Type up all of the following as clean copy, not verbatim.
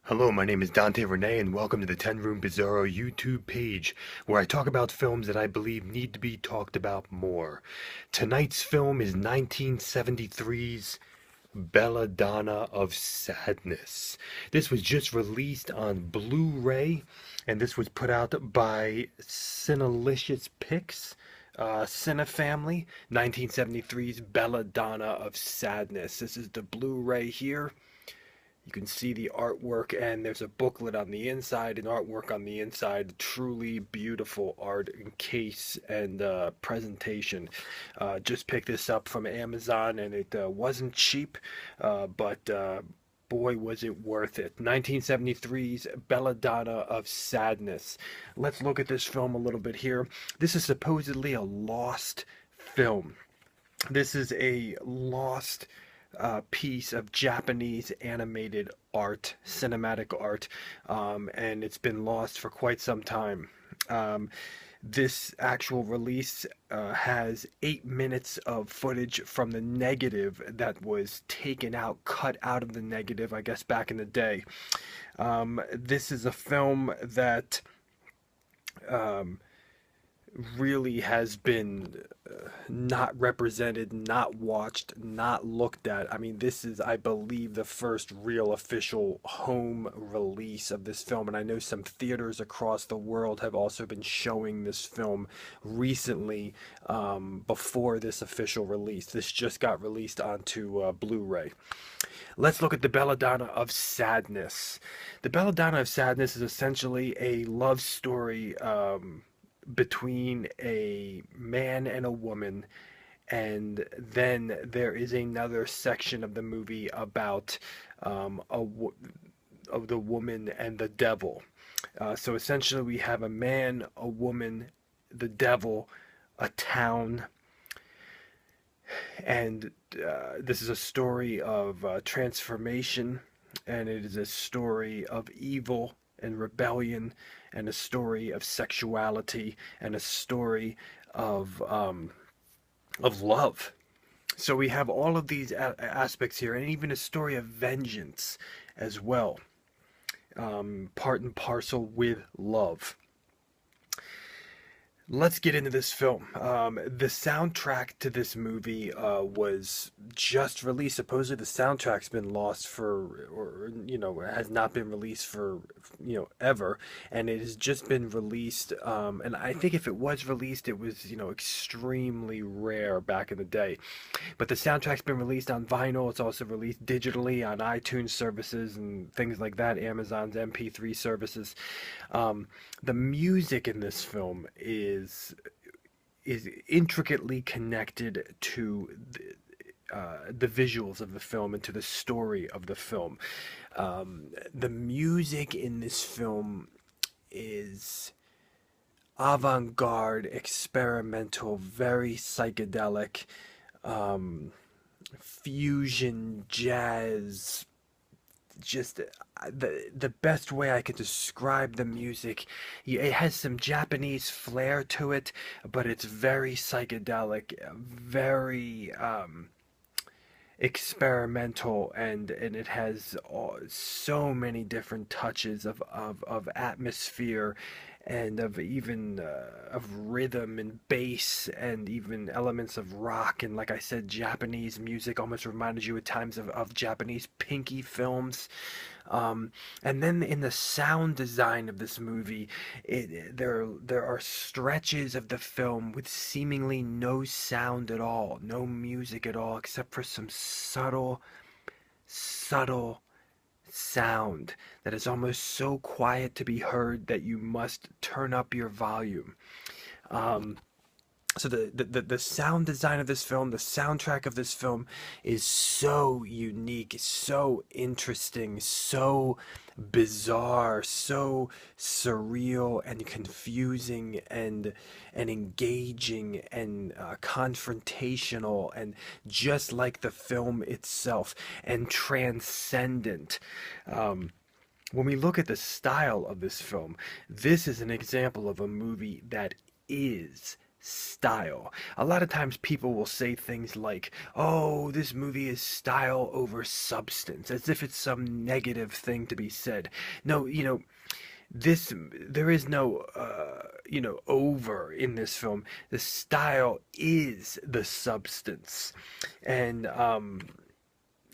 Hello, my name is Dante Renee, and welcome to the 10 Room Bizarro YouTube page, where I talk about films that I believe need to be talked about more. Tonight's film is 1973's Belladonna of Sadness. This was just released on Blu-ray, and this was put out by Cinelicious Picks. Cine Family, 1973's Belladonna of Sadness. This is the Blu-ray here. You can see the artwork, and there's a booklet on the inside and artwork on the inside. Truly beautiful art and case and presentation. Just picked this up from Amazon, and it wasn't cheap, but boy was it worth it. 1973's Belladonna of Sadness. Let's look at this film a little bit here. This is supposedly a lost film. This is a lost piece of Japanese animated art, cinematic art, and it's been lost for quite some time. This actual release has 8 minutes of footage from the negative that was taken out, cut out of the negative, I guess, back in the day. This is a film that really has been not represented, not watched, not looked at. I mean, this is, I believe, the first real official home release of this film, and I know some theaters across the world have also been showing this film recently, before this official release. This just got released onto Blu-ray. Let's look at the Belladonna of Sadness. The Belladonna of Sadness is essentially a love story between a man and a woman, and then there is another section of the movie about of the woman and the devil. So essentially we have a man, a woman, the devil, a town, and this is a story of transformation, and it is a story of evil and rebellion, and a story of sexuality, and a story of love. So we have all of these aspects here, and even a story of vengeance as well, part and parcel with love. Let's get into this film. The soundtrack to this movie was just released. Supposedly the soundtrack's been lost for, or, has not been released for, ever. And it has just been released. And I think if it was released, it was, extremely rare back in the day. But the soundtrack's been released on vinyl. It's also released digitally on iTunes services and things like that, Amazon's MP3 services. The music in this film is intricately connected to the visuals of the film and to the story of the film. The music in this film is avant-garde, experimental, very psychedelic, fusion, jazz. Just the best way I could describe the music. It has some Japanese flair to it, but it's very psychedelic, very experimental, and it has so many different touches of atmosphere, and of even of rhythm and bass, and even elements of rock, and like I said, Japanese music almost reminded you at times of Japanese Pinky films. And then in the sound design of this movie, there are stretches of the film with seemingly no sound at all, no music at all, except for some subtle sound that is almost so quiet to be heard that you must turn up your volume. So the sound design of this film, the soundtrack of this film is so unique, so interesting, so bizarre, so surreal and confusing, and engaging, and confrontational, and just like the film itself, and transcendent. When we look at the style of this film, this is an example of a movie that is style. A lot of times people will say things like, oh, this movie is style over substance, as if it's some negative thing to be said. No, this there is no over in this film. The style is the substance. And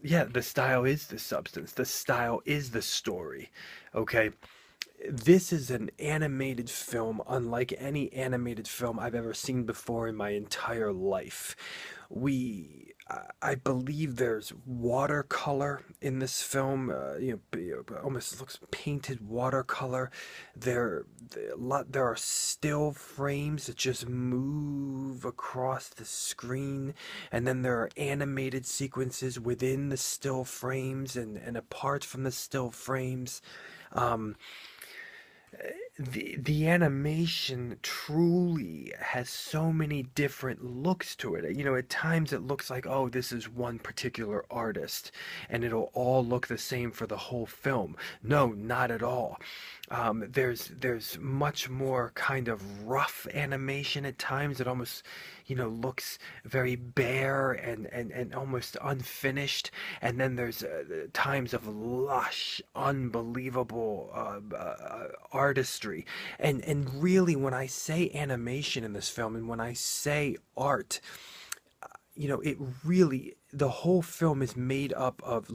yeah, the style is the substance. The style is the story. Okay, this is an animated film unlike any animated film I've ever seen before in my entire life. I believe there's watercolor in this film. Almost looks painted watercolor. There are still frames that just move across the screen, and then there are animated sequences within the still frames and apart from the still frames. Um, the animation truly has so many different looks to it. At times it looks like, oh, this is one particular artist, and it'll all look the same for the whole film. No, not at all. There's much more kind of rough animation at times. It almost, looks very bare and almost unfinished. And then there's times of lush, unbelievable artistry. And really, when I say animation in this film, and when I say art, it really, the whole film is made up of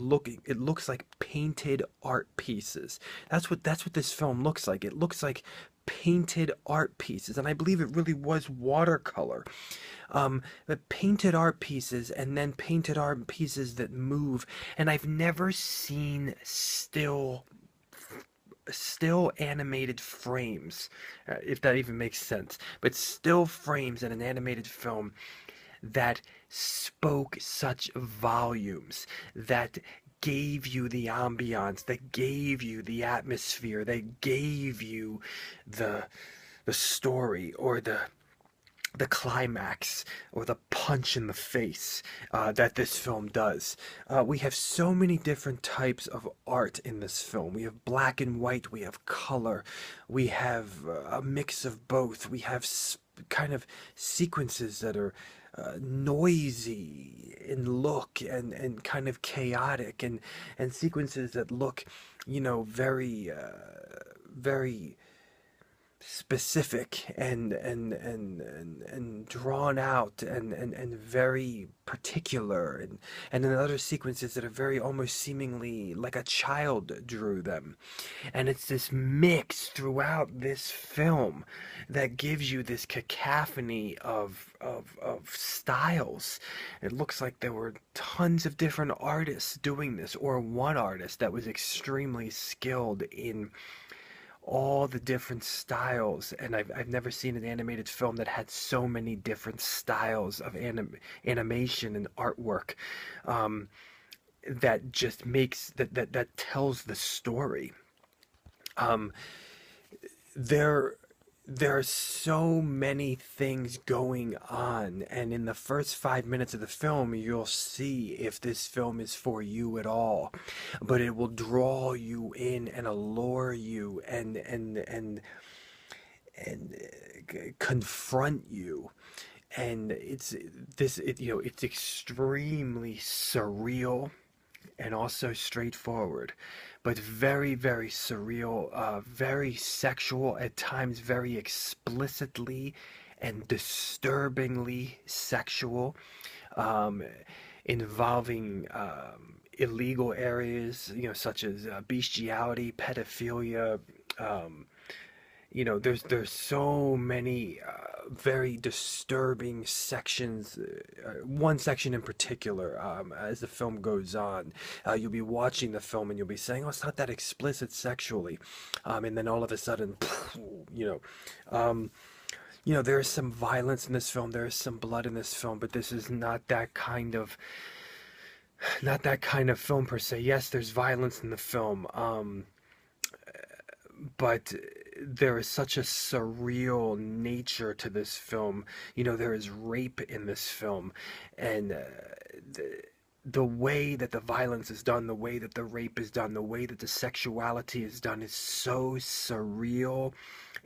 it looks like painted art pieces. That's what this film looks like. It looks like painted art pieces, and I believe it really was watercolor. But painted art pieces, and then painted art pieces that move. And I've never seen still animated frames, if that even makes sense, but still frames in an animated film that spoke such volumes, that gave you the ambiance, that gave you the atmosphere, that gave you the story, or the climax, or the punch in the face that this film does. We have so many different types of art in this film. We have black and white, we have color, we have a mix of both. We have kind of sequences that are noisy in look and kind of chaotic, and sequences that look, very very specific and drawn out and very particular, and in other sequences that are very almost seemingly like a child drew them. And it's this mix throughout this film that gives you this cacophony of styles. It looks like there were tons of different artists doing this, or one artist that was extremely skilled in all the different styles. And I've never seen an animated film that had so many different styles of animation and artwork, that just makes that tells the story. um, there there are so many things going on, and in the first 5 minutes of the film you'll see if this film is for you at all. But it will draw you in and allure you and confront you. And it's extremely surreal and also straightforward, but very, very surreal, very sexual, at times very explicitly and disturbingly sexual, um, involving illegal areas, such as bestiality, pedophilia. Um, there's so many very disturbing sections. One section in particular, as the film goes on, you'll be watching the film and you'll be saying, "Oh, it's not that explicit sexually," and then all of a sudden, you know, um, there is some violence in this film. There is some blood in this film, but this is not that kind of film per se. Yes, there's violence in the film. But there is such a surreal nature to this film. There is rape in this film, and the, the way that the violence is done, the way that the rape is done, the way that the sexuality is done is so surreal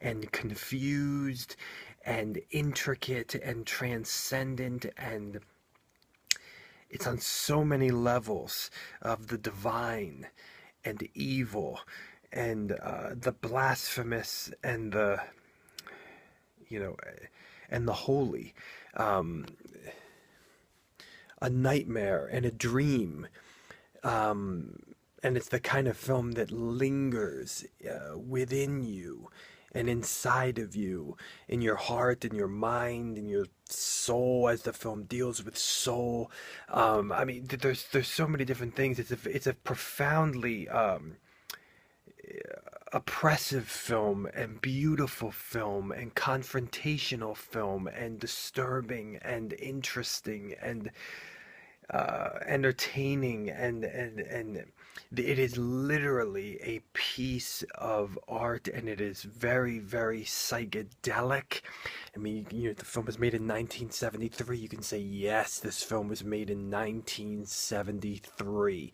and confused and intricate and transcendent, and it's on so many levels of the divine and evil, and the blasphemous, and the, you know, and the holy. Um, a nightmare and a dream. And it's the kind of film that lingers within you and inside of you, in your heart, in your mind, in your soul, as the film deals with soul. I mean, there's so many different things. It's a profoundly oppressive film, and beautiful film, and confrontational film, and disturbing and interesting, and entertaining, and it is literally a piece of art, and it is very, very psychedelic. I mean, the film was made in 1973. You can say, yes, this film was made in 1973.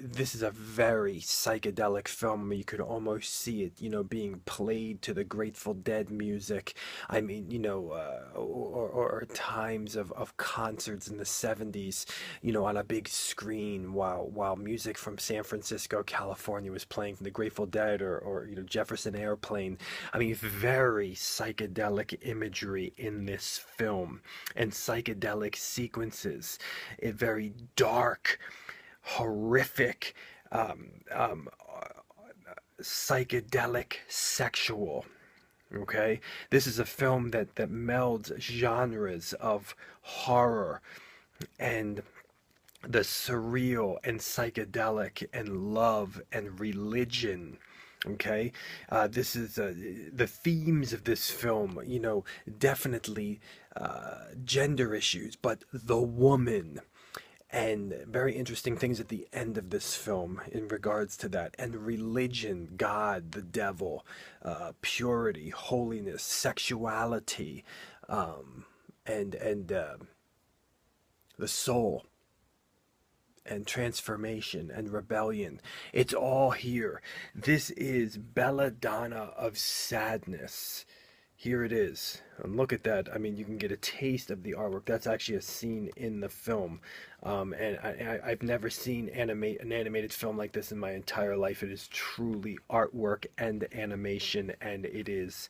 This is a very psychedelic film. I mean, you could almost see it, being played to the Grateful Dead music. I mean, or times of concerts in the 70s, on a big screen, while music from San Francisco, California was playing from the Grateful Dead, or Jefferson Airplane. I mean, very psychedelic imagery in this film, and psychedelic sequences. Very dark, horrific, psychedelic, sexual. Okay, this is a film that melds genres of horror and the surreal and psychedelic and love and religion. Okay, this is the themes of this film. Definitely gender issues, but the woman, and very interesting things at the end of this film in regards to that, and religion, God, the devil, purity, holiness, sexuality, and the soul, and transformation, and rebellion. It's all here. This is Belladonna of Sadness. Here it is. And look at that. I mean, you can get a taste of the artwork. That's actually a scene in the film. And I've never seen an animated film like this in my entire life. It is truly artwork and animation, and it is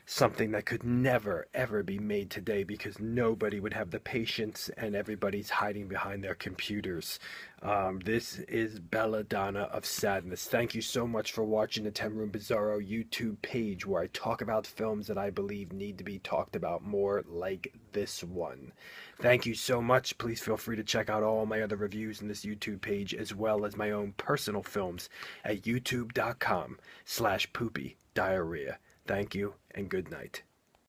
something that could never, ever be made today, because nobody would have the patience, and everybody's hiding behind their computers. This is Belladonna of Sadness. Thank you so much for watching the 10 Room Bizarro YouTube page, where I talk about films that I believe need to be talked about more, like this one. Thank you so much. Please feel free to check out all my other reviews in this YouTube page, as well as my own personal films at youtube.com/poopydiarrhea. Thank you, and good night.